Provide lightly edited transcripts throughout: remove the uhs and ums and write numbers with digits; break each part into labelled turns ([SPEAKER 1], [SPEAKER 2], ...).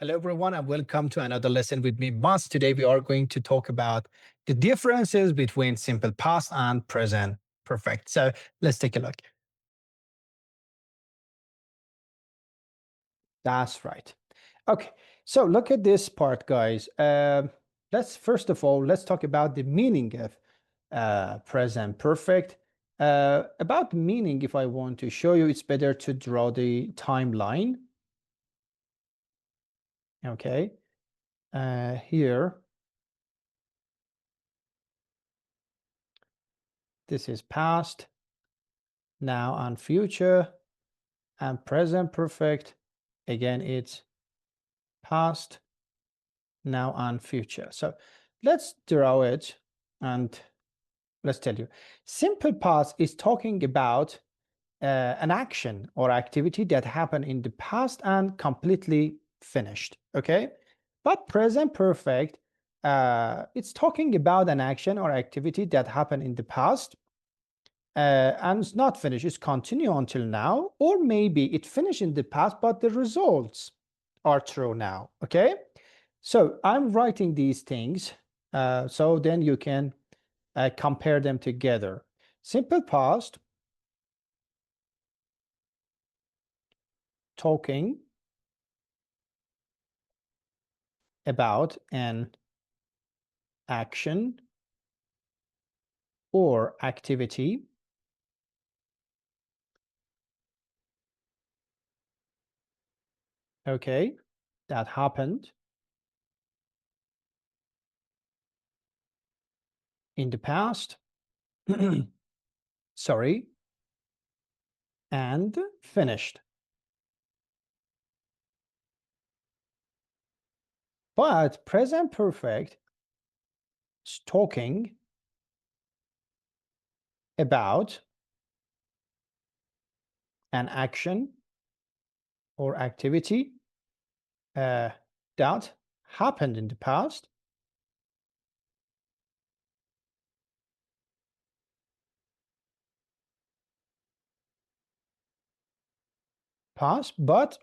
[SPEAKER 1] Hello, everyone, and welcome to another lesson with me, Mas. Today, we are going to talk about the differences between simple past and present perfect. So, let's take a look. That's right. Okay, so look at this part, guys. Let's first of all, let's talk about the meaning of present perfect. About meaning, if I want to show you, it's better to draw the timeline. Okay, here, this is past, now, and future, and present perfect. Again, it's past, now, and future. So let's draw it and let's tell you. Simple past is talking about an action or activity that happened in the past and completely finished. Okay, but present perfect, it's talking about an action or activity that happened in the past and it's not finished. It's continue until now, or maybe it finished in the past, but the results are true now. Okay, so I'm writing these things so then you can compare them together. Simple past, talking about an action or activity okay that happened in the past sorry, and finished. But present perfect is talking about an action or activity that happened in the past, but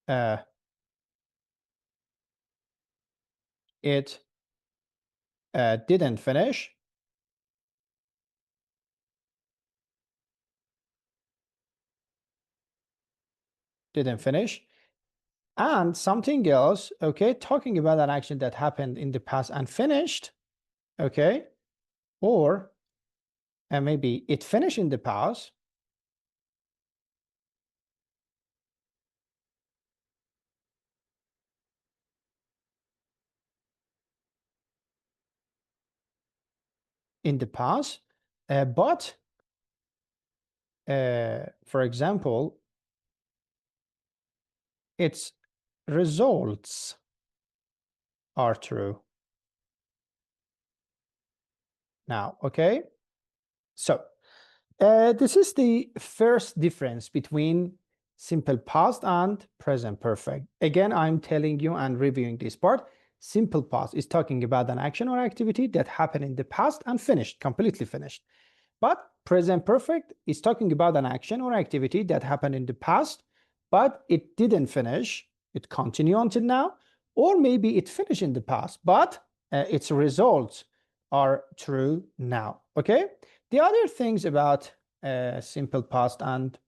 [SPEAKER 1] uh, it didn't finish, and something else, okay, talking about an action that happened in the past and finished, okay, or maybe it finished in the past, but for example, its results are true now. Okay, so this is the first difference between simple past and present perfect. Again, I'm telling you and reviewing this part. Simple past is talking about an action or activity that happened in the past and finished, completely finished. But present perfect is talking about an action or activity that happened in the past, but it didn't finish. It continued until now, or maybe it finished in the past, but its results are true now. Okay. The other things about simple past and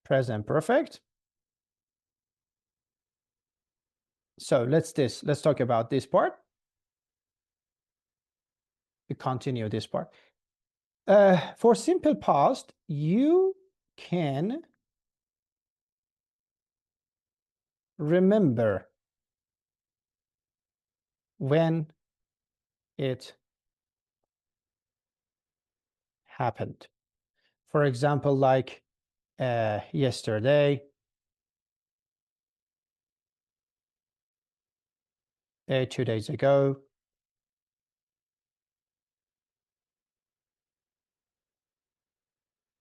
[SPEAKER 1] present perfect. So let's talk about this part. We continue this part. For simple past, you can remember when it happened. For example, like yesterday, 2 days ago,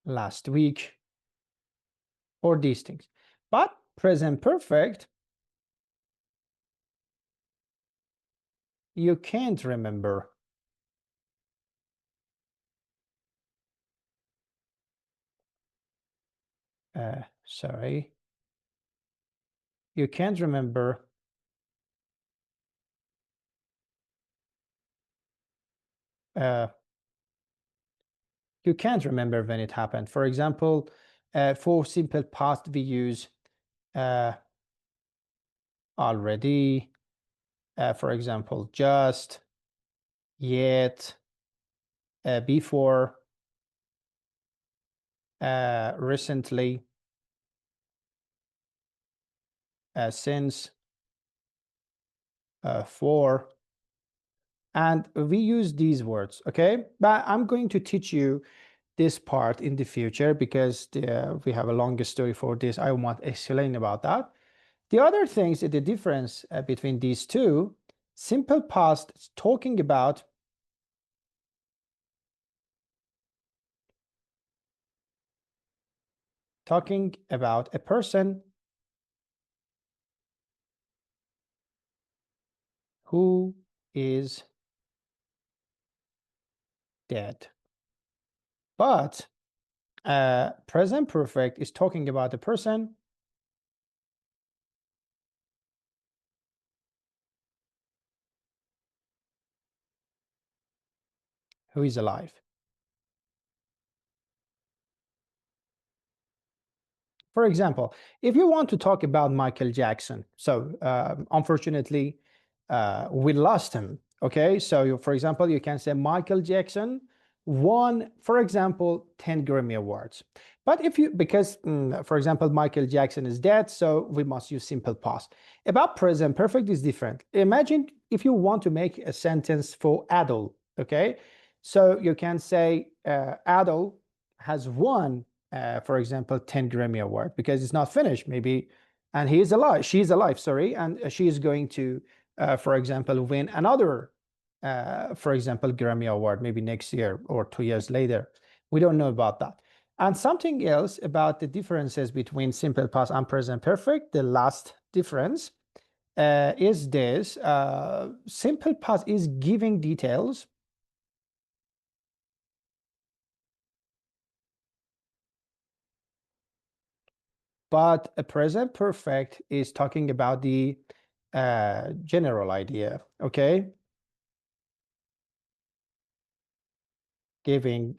[SPEAKER 1] last week, or these things. But present perfect, you can't remember. Sorry. You can't remember. You can't remember when it happened. For example, for simple past, we use uh, already, for example, just, yet, before, recently, since, for, and we use these words, okay? But I'm going to teach you this part in the future because we have a longer story for this. I want to explain about that. The other things, the difference between these two, simple past is talking about a person who is dead. But present perfect is talking about a person who is alive. For example, if you want to talk about Michael Jackson, so unfortunately, we lost him. Okay, so for example, you can say Michael Jackson won, for example, 10 Grammy Awards. But if you, because for example, Michael Jackson is dead, so we must use simple past. About present perfect is different. Imagine if you want to make a sentence for Adele, okay? So you can say Adele has won for example, 10 Grammy Award because it's not finished, maybe, and he is alive. She's alive, sorry, and she is going to, for example, win another, for example, Grammy Award maybe next year or 2 years later. We don't know about that. And something else about the differences between simple past and present perfect, the last difference is this. Simple past is giving details, but a present perfect is talking about the general idea, okay? Giving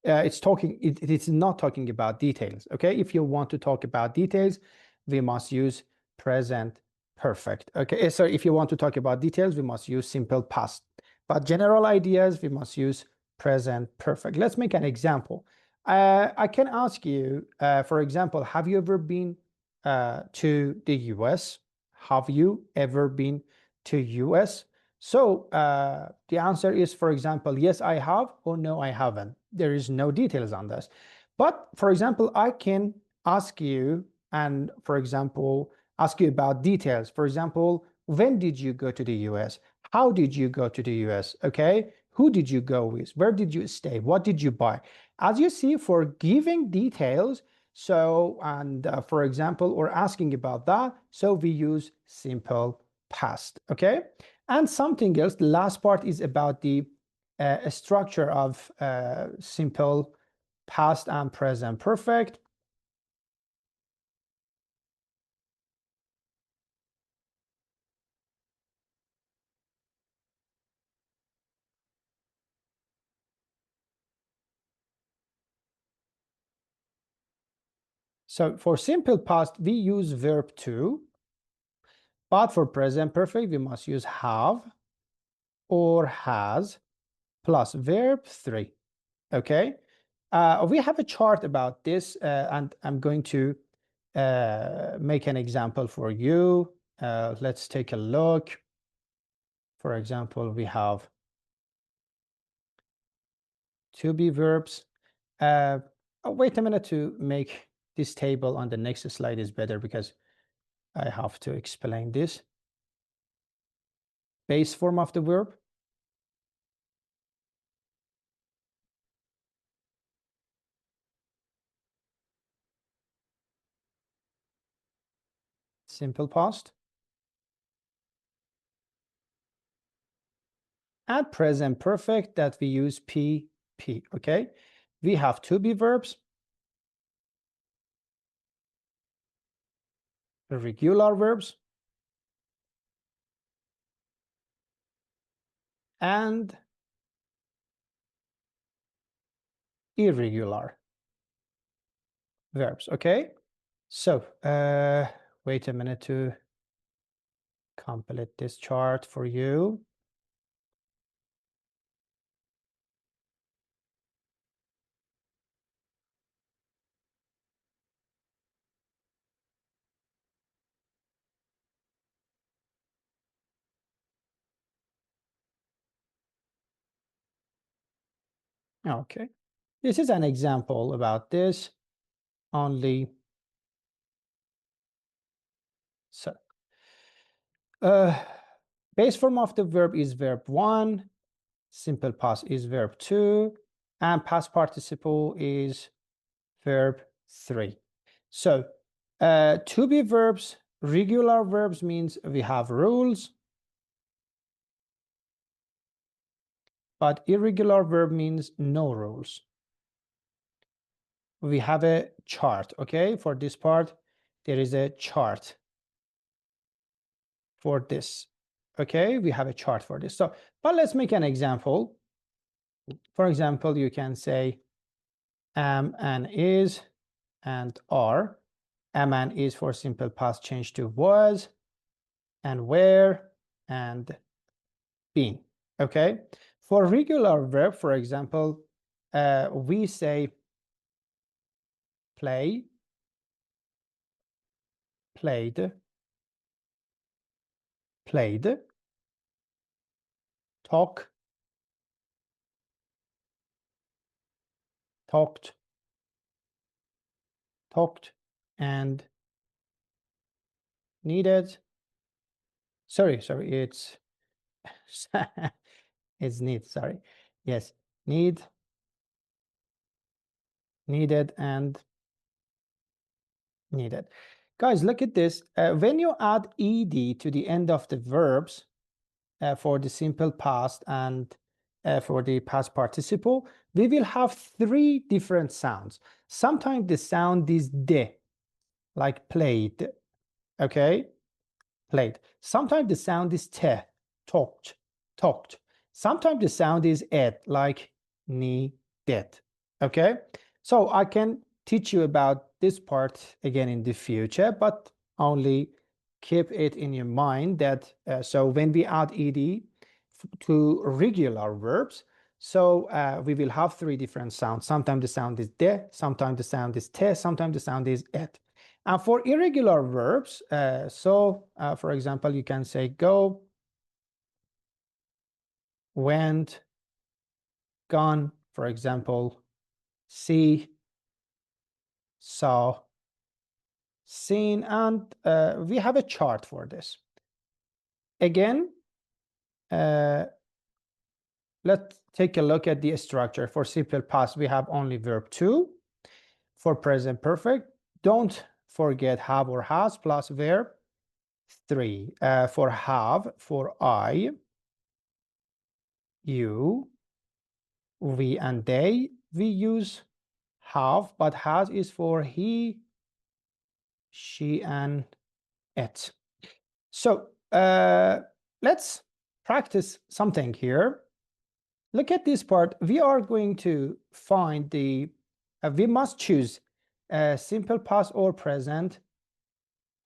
[SPEAKER 1] it's not talking about details, okay? If you want to talk about details, we must use present perfect, okay? So if you want to talk about details, we must use simple past. But general ideas, we must use present perfect. Let's make an example. I can ask you, for example, have you ever been to the US? Have you ever been to US? So the answer is, for example, yes, I have, or no, I haven't. There is no details on this. But for example, I can ask you and, for example, ask you about details. For example, when did you go to the US? How did you go to the US? Okay. Who did you go with? Where did you stay? What did you buy? As you see, for giving details, so, and for example, or asking about that, so we use simple past. Okay. And something else, the last part is about the structure of simple past and present perfect. So for simple past, we use verb to, but for present perfect, we must use have or has plus verb 3. Okay. We have a chart about this, and I'm going to make an example for you. Let's take a look. For example, we have to be verbs. Wait a minute to make this table on the next slide is better because I have to explain this. Base form of the verb. simple past, and present perfect that we use PP, okay? We have to be verbs, regular verbs, and irregular verbs, okay? So wait a minute to complete this chart for you. Okay, this is an example about this only. So base form of the verb is verb 1, simple past is verb 2, and past participle is verb 3. So to be verbs, regular verbs means we have rules, but irregular verb means no rules. We have a chart, okay? For this part, there is a chart for this, okay? We have a chart for this. So, but let's make an example. For example, you can say am and is and are. Am and is for simple past change to was, and where, and been, okay? For regular verb, for example, we say play, played, played, talk, talked, talked, and needed. Sorry, it's it's need, sorry. Yes, need, needed, and needed. Guys, look at this. When you add ed to the end of the verbs for the simple past and for the past participle, we will have 3 different sounds. Sometimes the sound is de, like played, okay? Played. Sometimes the sound is te, talked, talked. Sometimes the sound is ed, like needed, okay? So I can teach you about this part again in the future, but only keep it in your mind that so when we add ed to regular verbs, so we will have 3 different sounds. Sometimes the sound is de, sometimes the sound is te, sometimes the sound is ed. And for irregular verbs, for example, you can say go, went, gone, for example, see, saw, seen, and we have a chart for this. Again, let's take a look at the structure. For simple past, we have only verb 2. For present perfect, don't forget have or has plus verb 3. For have, for I, you, we, and they, we use have, but has is for he, she, and it. So let's practice something here. Look at this part. We are going to find the, we must choose simple past or present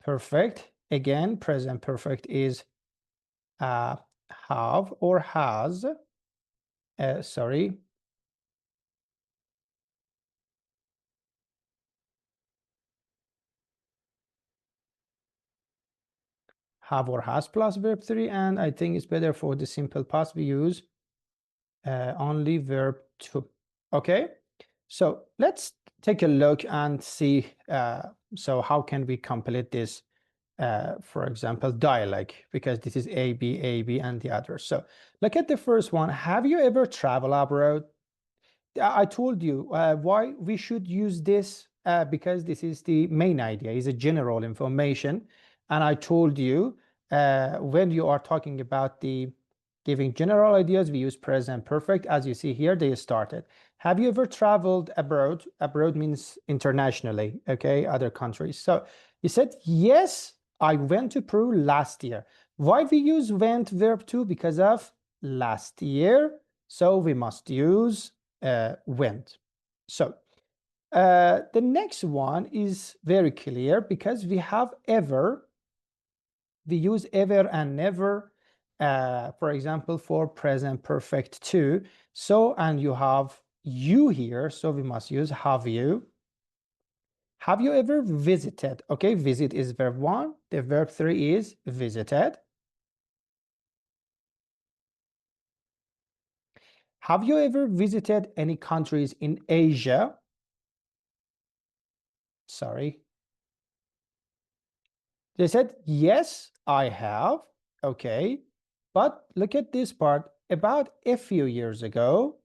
[SPEAKER 1] perfect. Again, present perfect is have or has. Sorry. Have or has plus verb 3, and I think it's better for the simple past we use only verb 2. Okay, so let's take a look and see so how can we complete this for example dialogue, because this is A, B, and the others. So look at the first one. Have you ever traveled abroad? I told you why we should use this because this is the main idea, is a general information. And I told you when you are talking about the giving general ideas, we use present perfect. As you see here, they started. Have you ever traveled abroad? Abroad means internationally, okay, other countries. So you said, yes, I went to Peru last year. Why we use went verb 2? Because of last year. So we must use went. So the next one is very clear because we have ever. We use ever and never, for example, for present perfect too. So, and you have you here, so we must use have you. Have you ever visited? Okay, visit is verb 1. The verb 3 is visited. Have you ever visited any countries in Asia? Sorry. They said, yes, I have. Okay. But look at this part. About a few years ago.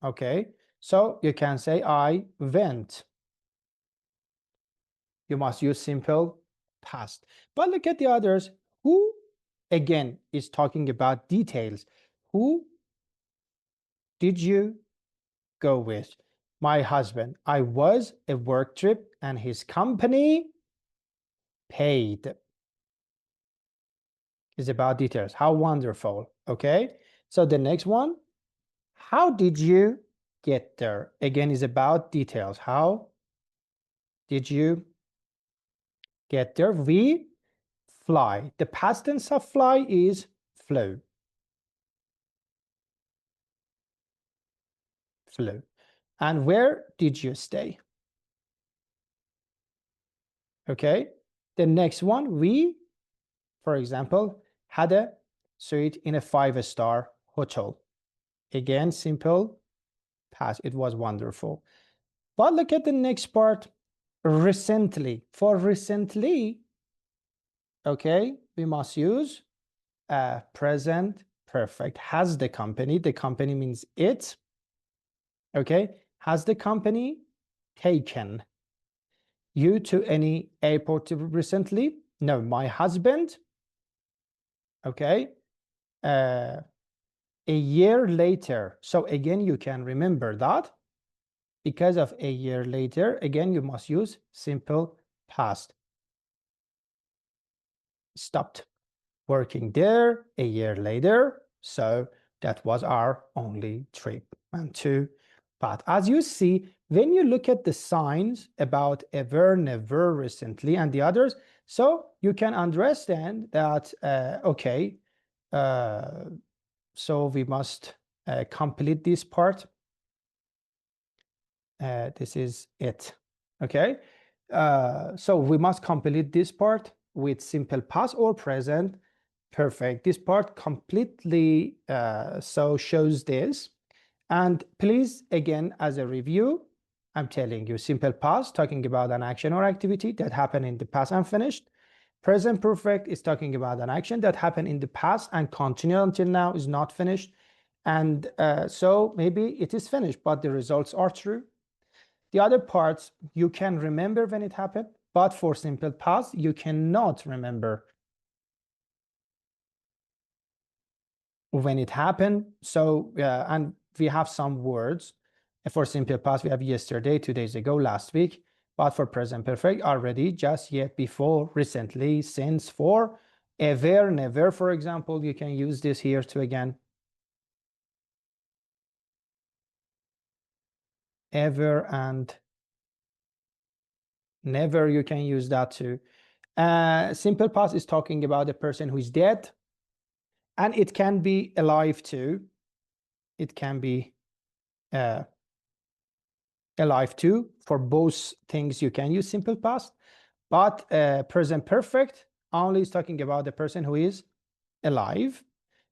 [SPEAKER 1] Okay. So you can say I went. You must use simple past. But look at the others. Who, again, is talking about details. Who did you go with? My husband. I was a work trip and his company paid. Is about details. How wonderful. Okay. So the next one, how did you get there? Again, is about details. How did you get there? We fly. The past tense of fly is flew. Flew. And where did you stay? Okay. The next one, we, for example, had a suite in a 5-star hotel. Again, simple past. It was wonderful. But look at the next part. Recently. For recently, okay, we must use present perfect. Has the company means it, okay, has the company taken you to any airport recently? No, my husband, okay, a year later. So again, you can remember that because of a year later, again, you must use simple past. Stopped working there a year later. So that was our only trip and two. But as you see, when you look at the signs about ever, never, recently, and the others, so you can understand that, okay, so we must complete this part. This is it, okay? So we must complete this part with simple past or present perfect. This part completely so shows this. And please, again, as a review, I'm telling you simple past, talking about an action or activity that happened in the past and finished. Present perfect is talking about an action that happened in the past and continued until now, is not finished. And so maybe it is finished, but the results are true. The other parts you can remember when it happened, but for simple past, you cannot remember when it happened. So, and we have some words. For simple past, we have yesterday, 2 days ago, last week. But for present perfect, already, just, yet, before, recently, since, for, ever, never, for example, you can use this here too again. Ever and never, you can use that too. Simple past is talking about a person who is dead. And it can be alive too. It can be alive too. For both things, you can use simple past. But present perfect only is talking about the person who is alive.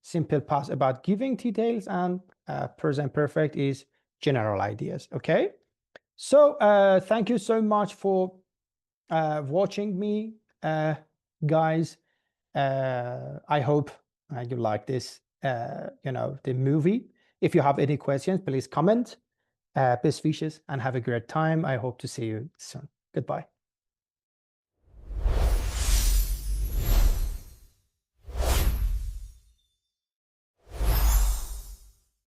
[SPEAKER 1] Simple past about giving details, and present perfect is general ideas. Okay. So thank you so much for watching me, guys. I hope you like this, the movie. If you have any questions, please comment. Best wishes and have a great time. I hope to see you soon. Goodbye.